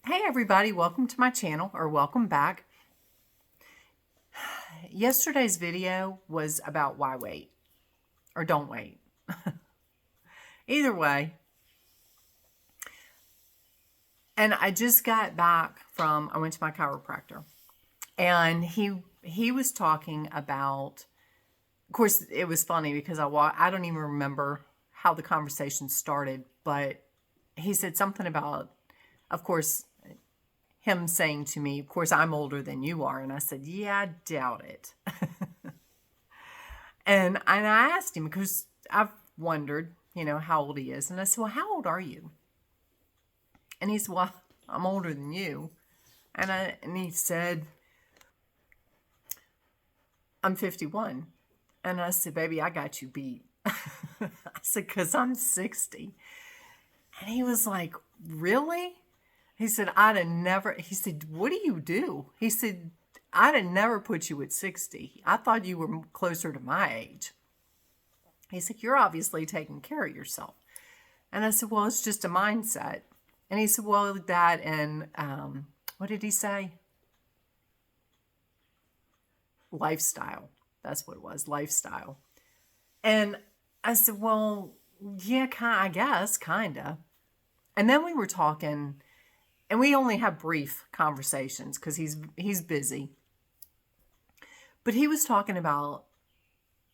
Hey everybody, welcome to my channel, or welcome back. Yesterday's video was about why wait, or don't wait. Either way. And I just got back I went to my chiropractor, and he was talking about, of course, it was funny because I don't even remember how the conversation started, but he said something about, of course, him saying to me, of course, I'm older than you are. And I said, yeah, I doubt it. And I asked him, because I've wondered, how old he is. And I said, well, how old are you? And he said, well, I'm older than you. And he said, I'm 51. And I said, baby, I got you beat. I said, because I'm 60. And he was like, really? He said, he said, what do you do? He said, I'd have never put you at 60. I thought you were closer to my age. He said, you're obviously taking care of yourself. And I said, well, it's just a mindset. And he said, well, that and what did he say? Lifestyle. That's what it was, lifestyle. And I said, well, yeah, I guess, kind of. And then we were talking, and we only have brief conversations because he's busy. But he was talking about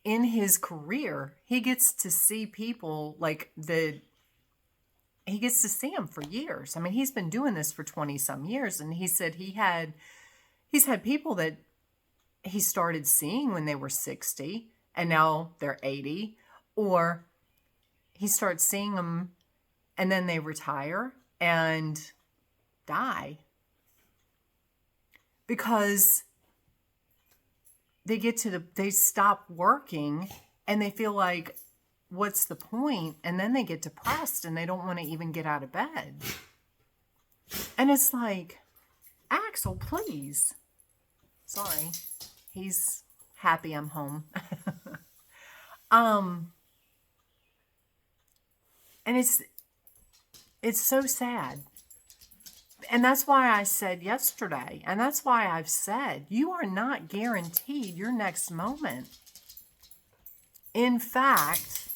in his career, he gets to see people he gets to see them for years. I mean, he's been doing this for 20 some years. And he said he's had people that he started seeing when they were 60 and now they're 80, or he starts seeing them and then they retire and die because they stop working and they feel like, what's the point? And then they get depressed and they don't want to even get out of bed. And it's like, Axel, please. Sorry. He's happy I'm home. And it's so sad. And that's why I said yesterday, and that's why I've said, you are not guaranteed your next moment. In fact,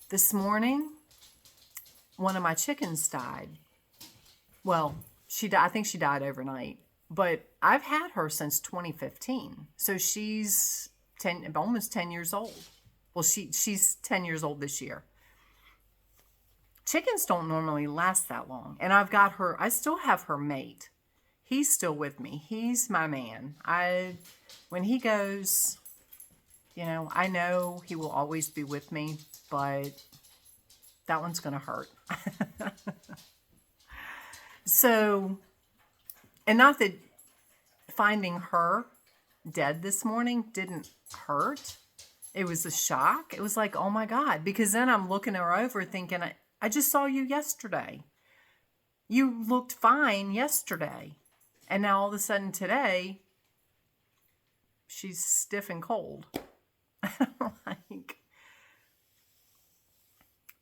this morning, one of my chickens died. Well, I think she died overnight, but I've had her since 2015. So she's almost 10 years old. Well, she's 10 years old this year. Chickens don't normally last that long. And I still have her mate. He's still with me. He's my man. When he goes, I know he will always be with me, but that one's going to hurt. So, and not that finding her dead this morning didn't hurt. It was a shock. It was like, oh my God. Because then I'm looking her over thinking, I just saw you yesterday. You looked fine yesterday. And now all of a sudden today, she's stiff and cold.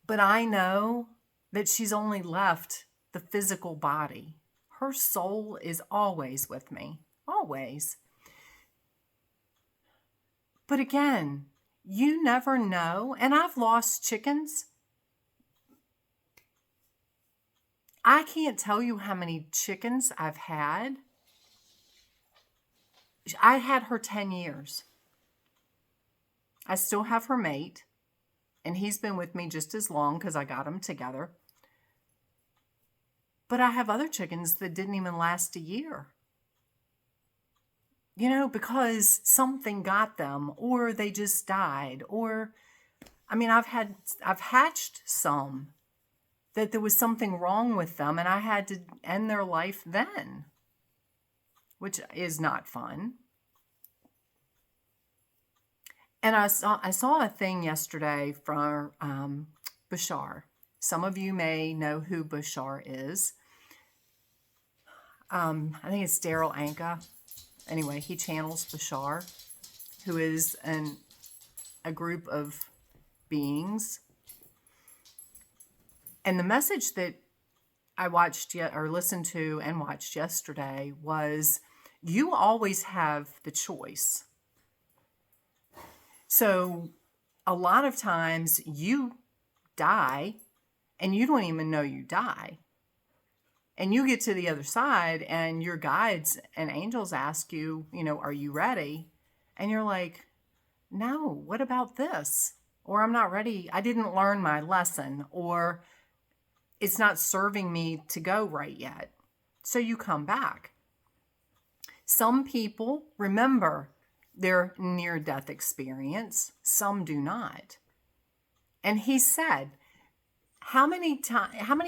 But I know that she's only left the physical body. Her soul is always with me. Always. But again, you never know. And I've lost chickens. I can't tell you how many chickens I've had. I had her 10 years. I still have her mate, and he's been with me just as long because I got them together. But I have other chickens that didn't even last a year. Because something got them, or they just died, or, I've hatched some that there was something wrong with them and I had to end their life then, which is not fun. And I saw a thing yesterday from Bashar. Some of you may know who Bashar is. I think it's Daryl Anka. Anyway, he channels Bashar, who is a group of beings. And the message that I watched yet or listened to and watched yesterday was you always have the choice. So a lot of times you die and you don't even know you die. And you get to the other side and your guides and angels ask you, are you ready? And you're like, no, what about this? Or I'm not ready. I didn't learn my lesson, or it's not serving me to go right yet. So you come back. Some people remember their near-death experience. Some do not. And he said, how many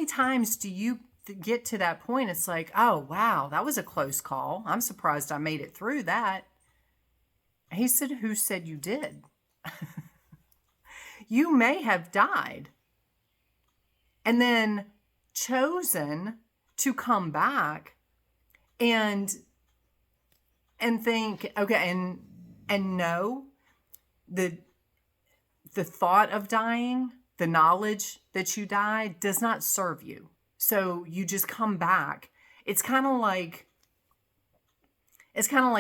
times do you get to that point? It's like, oh, wow, that was a close call. I'm surprised I made it through that. He said, who said you did? You may have died and then chosen to come back and think, okay, and know the thought of dying, the knowledge that you died does not serve you. So you just come back. It's kind of like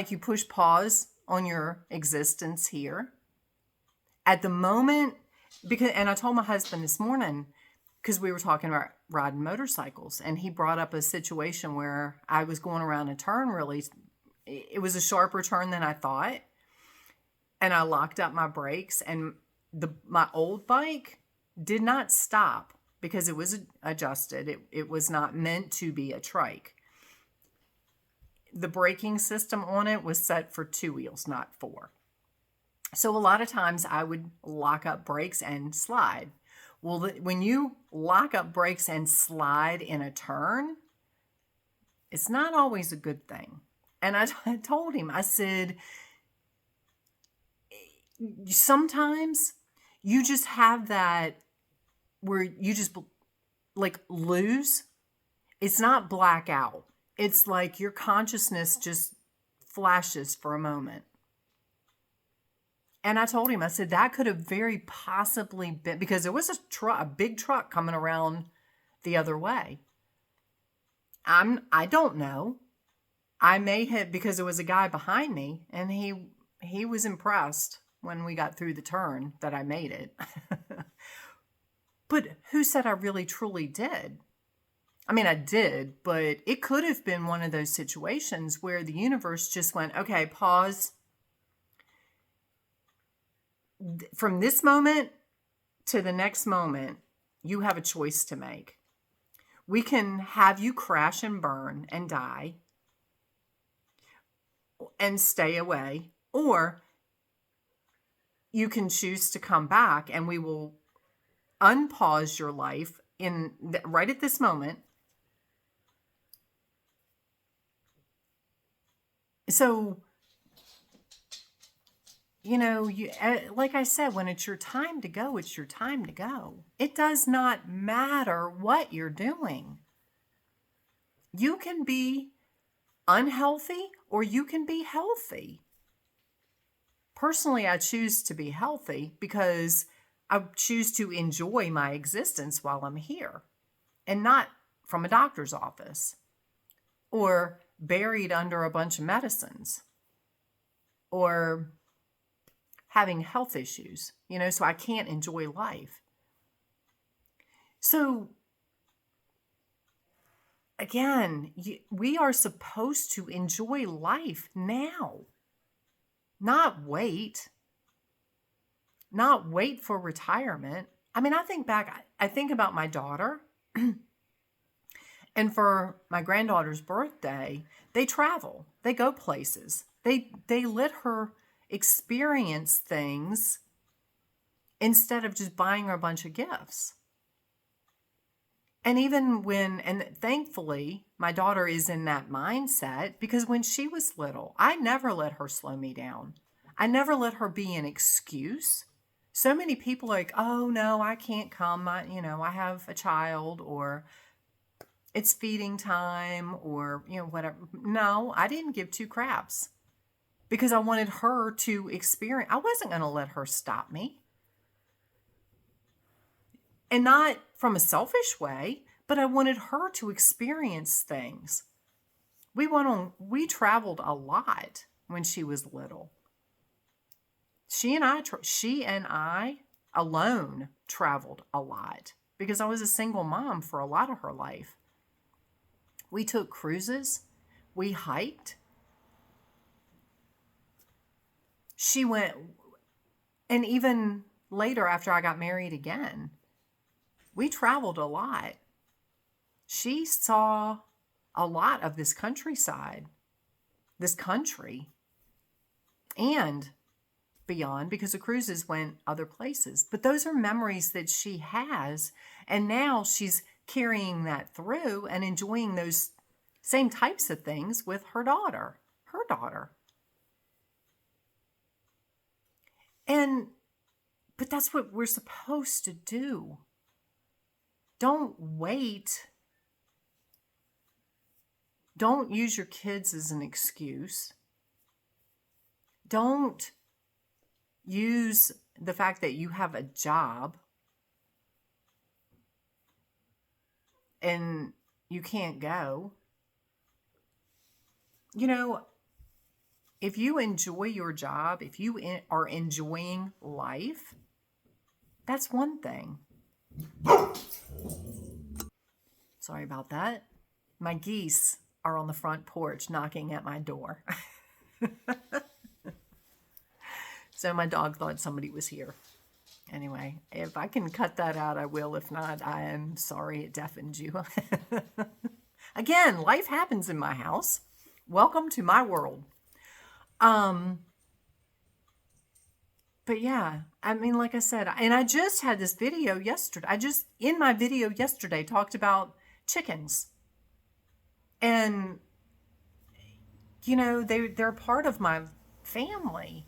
you push pause on your existence here at the moment, and I told my husband this morning, because we were talking about riding motorcycles, and he brought up a situation where I was going around a turn. Really, it was a sharper turn than I thought, and I locked up my brakes, and my old bike did not stop because it was adjusted. It was not meant to be a trike. The braking system on it was set for 2 wheels, not 4. So a lot of times I would lock up brakes and slide. Well, when you lock up brakes and slide in a turn, it's not always a good thing. And I told him, I said, sometimes you just have that where you just like lose. It's not blackout. It's like your consciousness just flashes for a moment. And I told him, I said, that could have very possibly been, because there was a big truck coming around the other way. I don't know. I may have, because there was a guy behind me, and he was impressed when we got through the turn that I made it. But who said I really truly did? I mean, I did, but it could have been one of those situations where the universe just went, okay, pause. From this moment to the next moment, you have a choice to make. We can have you crash and burn and die and stay away, or you can choose to come back, and we will unpause your life right at this moment. So, like I said, when it's your time to go, it's your time to go. It does not matter what you're doing. You can be unhealthy or you can be healthy. Personally, I choose to be healthy because I choose to enjoy my existence while I'm here, and not from a doctor's office or buried under a bunch of medicines or having health issues, so I can't enjoy life. So again, we are supposed to enjoy life now, not wait for retirement. I mean, I think about my daughter and for my granddaughter's birthday, they travel, they go places, they let her experience things instead of just buying her a bunch of gifts. And and thankfully, my daughter is in that mindset, because when she was little, I never let her slow me down. I never let her be an excuse. So many people are like, oh no, I can't come. I have a child, or it's feeding time, or, whatever. No, I didn't give two craps because I wanted her to experience. I wasn't going to let her stop me. And not from a selfish way, but I wanted her to experience things. We traveled a lot when she was little. She and I alone traveled a lot because I was a single mom for a lot of her life. We took cruises. We hiked. She went, and even later after I got married again, we traveled a lot. She saw a lot of this countryside, this country, and beyond, because the cruises went other places. But those are memories that she has, and now she's carrying that through and enjoying those same types of things with her daughter. But that's what we're supposed to do. Don't wait. Don't use your kids as an excuse. Don't use the fact that you have a job and you can't go. You know, if you enjoy your job, if you are enjoying life, that's one thing. Sorry about that. My geese are on the front porch knocking at my door. So my dog thought somebody was here. Anyway, if I can cut that out, I will. If not, I am sorry it deafened you. Again, life happens in my house. Welcome to my world. But yeah, I mean, like I said, and I just had this video yesterday. In my video yesterday, talked about chickens. And, you know, they're part of my family.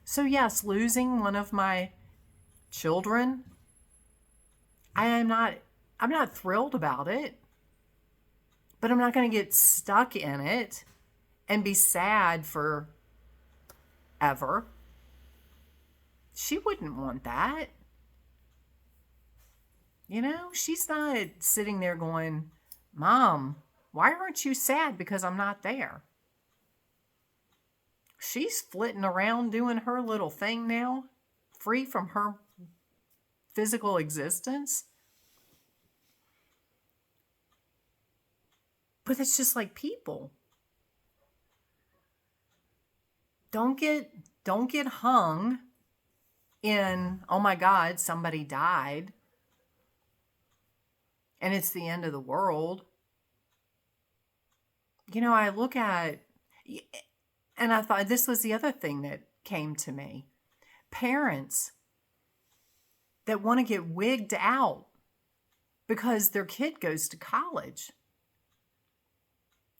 So yes, losing one of my children, I'm not thrilled about it, but I'm not going to get stuck in it and be sad forever. She wouldn't want that. You know, she's not sitting there going, Mom, why aren't you sad because I'm not there? She's flitting around doing her little thing now, free from her physical existence. But it's just like people. Don't get hung in, oh my God, somebody died and it's the end of the world. You know, I look at, and I thought this was the other thing that came to me. Parents that want to get wigged out because their kid goes to college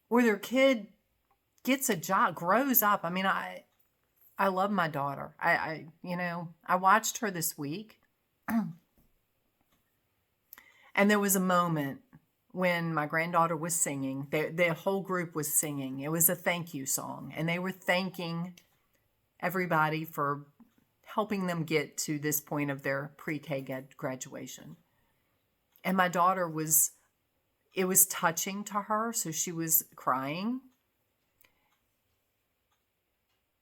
or their kid gets a job, grows up. I mean, I love my daughter. I watched her this week. And there was a moment when my granddaughter was singing. The whole group was singing. It was a thank you song. And they were thanking everybody for helping them get to this point of their pre-K graduation. And my daughter it was touching to her, so she was crying.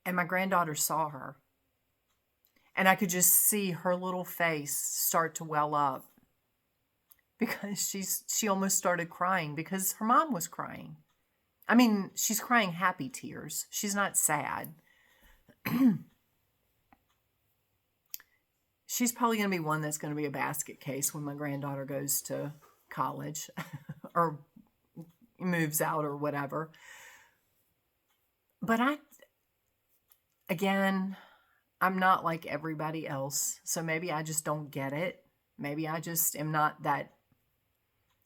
And my granddaughter saw her. And I could just see her little face start to well up because she almost started crying because her mom was crying. I mean, she's crying happy tears. She's not sad. She's probably going to be one that's going to be a basket case when my granddaughter goes to college or moves out or whatever. But I'm not like everybody else. So maybe I just don't get it. Maybe I just am not that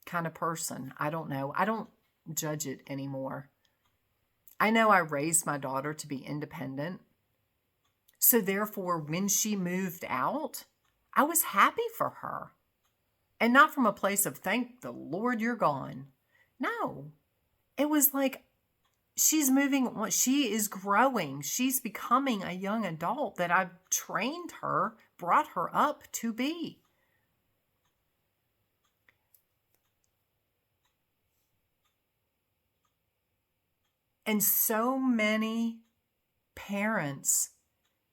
kind of person. I don't know. I don't judge it anymore. I know I raised my daughter to be independent. So therefore, when she moved out, I was happy for her. And not from a place of, thank the Lord you're gone. No. It was like, she's moving, she is growing. She's becoming a young adult that I've trained her, brought her up to be. And so many parents,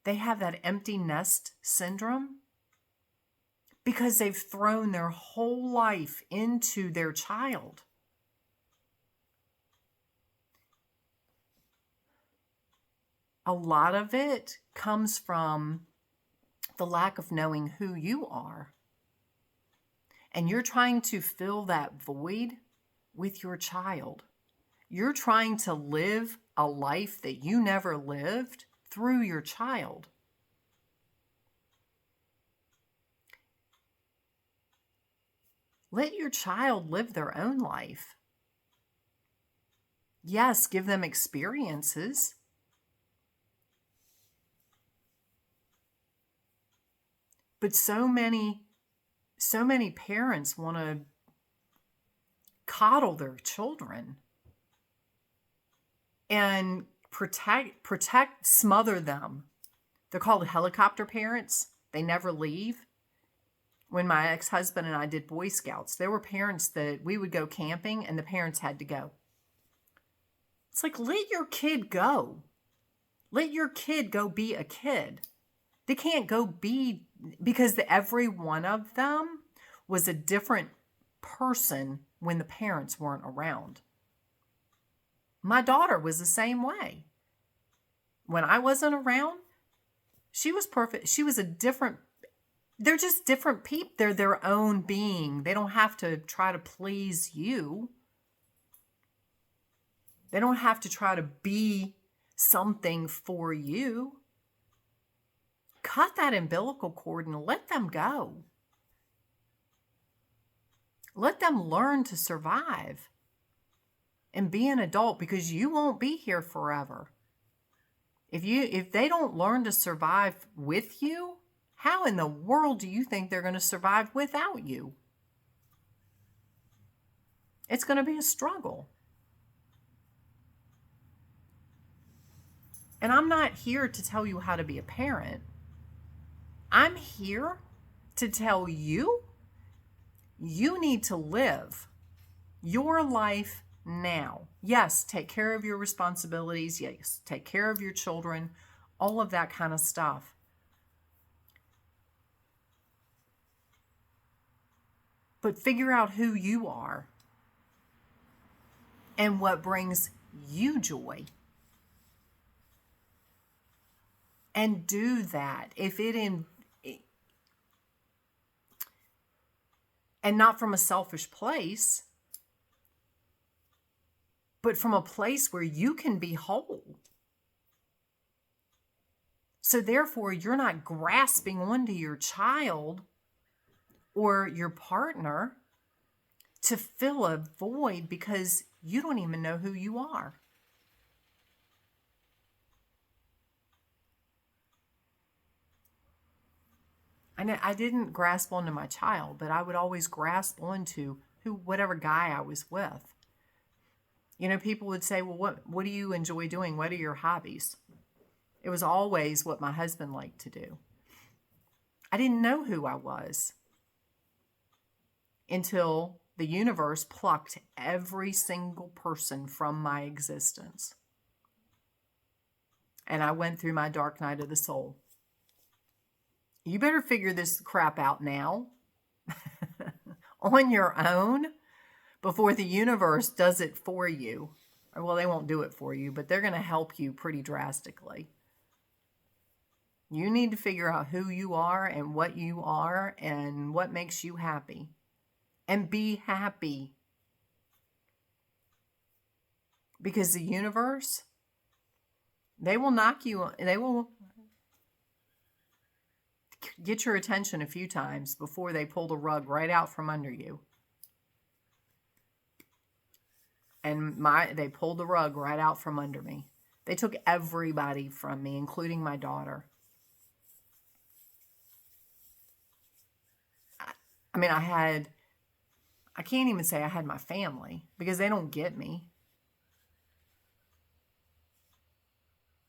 they have that empty nest syndrome because they've thrown their whole life into their child. A lot of it comes from the lack of knowing who you are. And you're trying to fill that void with your child. You're trying to live a life that you never lived through your child. Let your child live their own life. Yes, give them experiences. But so many parents want to coddle their children and protect, smother them. They're called helicopter parents. They never leave. When my ex-husband and I did Boy Scouts, there were parents that we would go camping and the parents had to go. It's like, let your kid go. Let your kid go be a kid. They can't go be, because every one of them was a different person when the parents weren't around. My daughter was the same way. When I wasn't around, she was perfect. She was a different, they're just different people. They're their own being. They don't have to try to please you. They don't have to try to be something for you. Cut that umbilical cord and let them go. Let them learn to survive and be an adult, because you won't be here forever. If they don't learn to survive with you, how in the world do you think they're going to survive without you? It's going to be a struggle. And I'm not here to tell you how to be a parent. I'm here to tell you, you need to live your life now. Yes, take care of your responsibilities. Yes, take care of your children, all of that kind of stuff. But figure out who you are and what brings you joy. And do that. And not from a selfish place, but from a place where you can be whole. So therefore, you're not grasping onto your child or your partner to fill a void because you don't even know who you are. I didn't grasp onto my child, but I would always grasp onto whatever guy I was with. You know, people would say, well, what do you enjoy doing? What are your hobbies? It was always what my husband liked to do. I didn't know who I was until the universe plucked every single person from my existence. And I went through my dark night of the soul. You better figure this crap out now on your own before the universe does it for you. Well, they won't do it for you, but they're going to help you pretty drastically. You need to figure out who you are and what makes you happy. And be happy. Because the universe, they will get your attention a few times before they pull the rug right out from under you. And they pulled the rug right out from under me. They took everybody from me, including my daughter. I mean, I can't even say I had my family because they don't get me.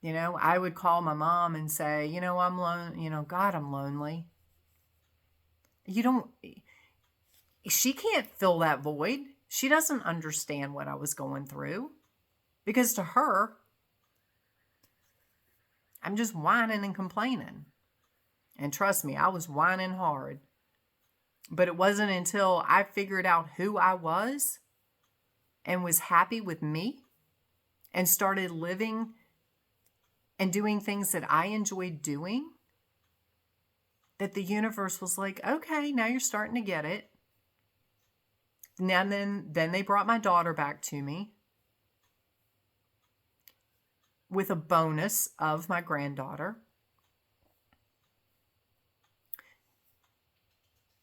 You know, I would call my mom and say, you know, I'm lonely. You know, God, I'm lonely. She can't fill that void. She doesn't understand what I was going through Because to her, I'm just whining and complaining. And trust me, I was whining hard. But it wasn't until I figured out who I was and was happy with me and started living and doing things that I enjoyed doing that the universe was like, okay, now you're starting to get it. Now then they brought my daughter back to me with a bonus of my granddaughter.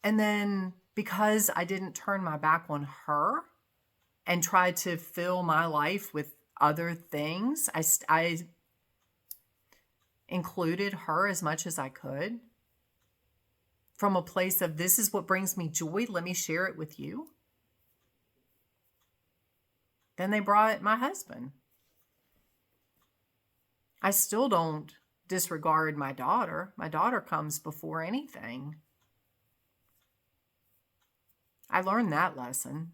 And then because I didn't turn my back on her and try to fill my life with other things, I included her as much as I could from a place of, this is what brings me joy. Let me share it with you. Then they brought my husband. I still don't disregard my daughter. My daughter comes before anything. I learned that lesson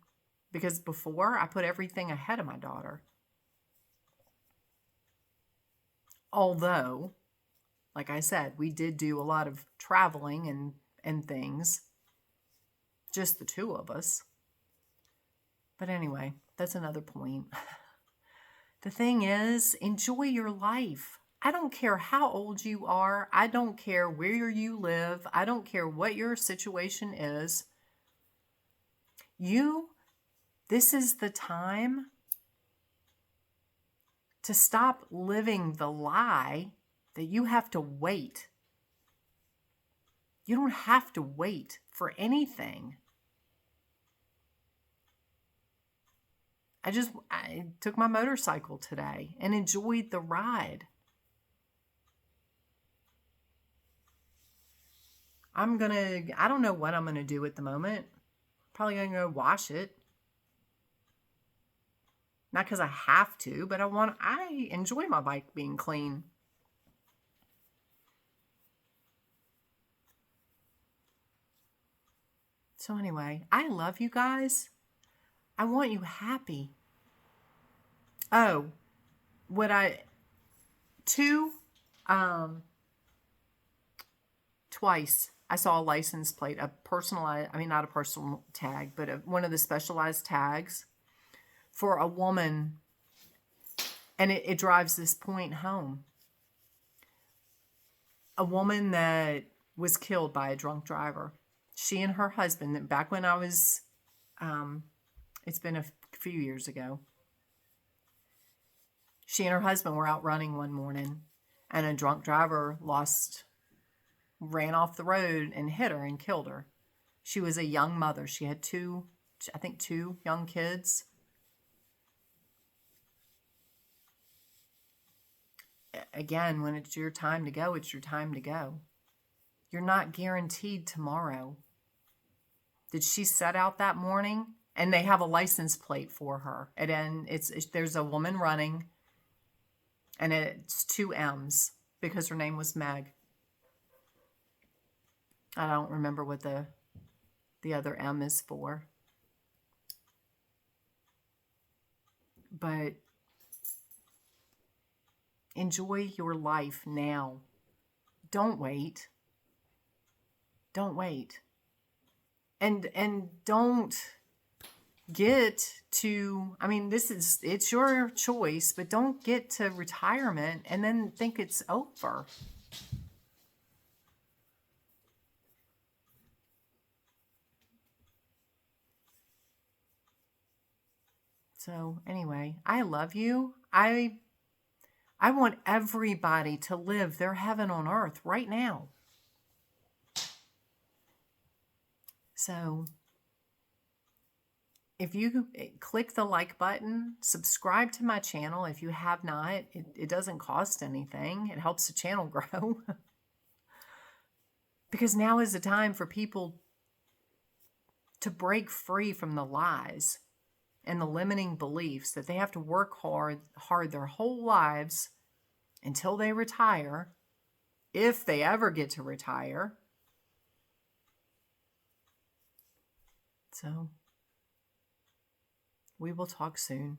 because before I put everything ahead of my daughter. Although, like I said, we did do a lot of traveling and things, just the two of us. But anyway, that's another point. The thing is, enjoy your life. I don't care how old you are. I don't care where you live. I don't care what your situation is. This is the time to stop living the lie that you have to wait. You don't have to wait for anything. I took my motorcycle today and enjoyed the ride. I don't know what I'm going to do at the moment. Probably going to go wash it. Not because I have to, but I enjoy my bike being clean. So anyway, I love you guys. I want you happy. Oh, twice I saw a license plate, not a personal tag, but one of the specialized tags for a woman, and it drives this point home. A woman that was killed by a drunk driver. She and her husband, back when I was, it's been a few years ago, she and her husband were out running one morning, and a drunk driver ran off the road and hit her and killed her. She was a young mother. She had two young kids. Again, when it's your time to go, it's your time to go. You're not guaranteed tomorrow. Did she set out that morning? And they have a license plate for her. And there's a woman running, and it's 2 M's because her name was Meg. I don't remember what the other M is for. But enjoy your life now. Don't wait. Don't wait. And don't get to, it's your choice, but don't get to retirement and then think it's over. So anyway, I love you. I want everybody to live their heaven on earth right now. So if you click the like button, subscribe to my channel if you have not. It doesn't cost anything. It helps the channel grow. Because now is the time for people to break free from the lies and the limiting beliefs that they have to work hard their whole lives until they retire, if they ever get to retire. So we will talk soon.